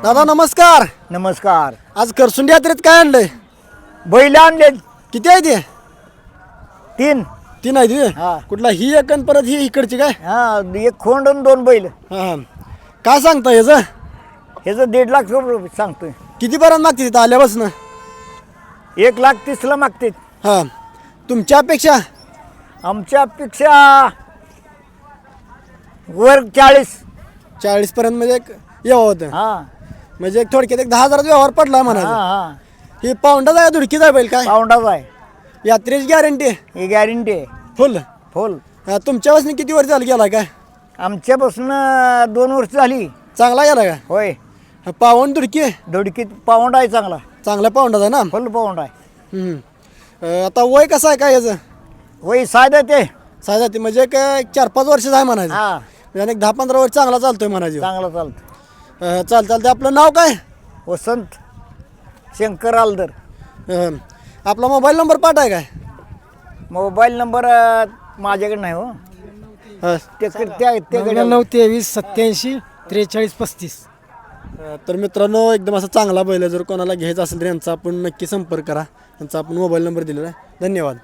दादा नमस्कार. नमस्कार. आज करसुंडी यात्रेत काय आणलंय? बैल आणले किती आहे ते? 3. तीन आहे ते. हा. कुठला ही एक आणि परत ही इकडची काय? हा, एक खोंड आणि 2 बैल. हा. काय सांगता याचं? ह्याचं 1.5 लाख रुपये सांगतोय. कितीपर्यंत मागते तिथं आल्यापासून? 1,30,000 मागते. हा. तुमच्या अपेक्षा? आमच्या अपेक्षा वर 40. पर्यंत म्हणजे एक यावं होतं. हा म्हणजे एक थोडक्यात एक 10,000 व्यवहार पडला हा म्हणायचं. हा ही पाऊंडाच आहे धुडकीच आहे बैल काय? पाऊंडाच आहे. यात्रेची गॅरंटी ही गॅरंटी आहे फुल. फुल. तुमच्यापासून किती वर्ष झालं गेला काय? आमच्यापासून 2 वर्ष झाली. चांगला गेला का? होय. पाऊंड धुडकी धडकीत पाऊंड आहे चांगला. चांगला पाऊंडाचा आहे ना? फुल पाऊंड आहे. आता वय कसं आहे काय याचं? होय साधं ते. साधाती म्हणजे एक 4-5 वर्ष आहे म्हणायचं. हा म्हणजे एक 10-15 वर्ष चांगला चालतोय म्हणायचं. चांगलं चालतं. चालतं आपलं नाव काय? वसंत शंकर आलदर. आपला मोबाईल नंबर पाठाय काय? मोबाईल नंबर माझ्याकडे नाही हो. त्याकडे 99-23-87-43-35. तर मित्रांनो एकदम असा चांगला बैल आहे. जर कोणाला घ्यायचा असेल तर यांचा आपण नक्की संपर्क करा. यांचा आपण मोबाईल नंबर दिलेला आहे. धन्यवाद.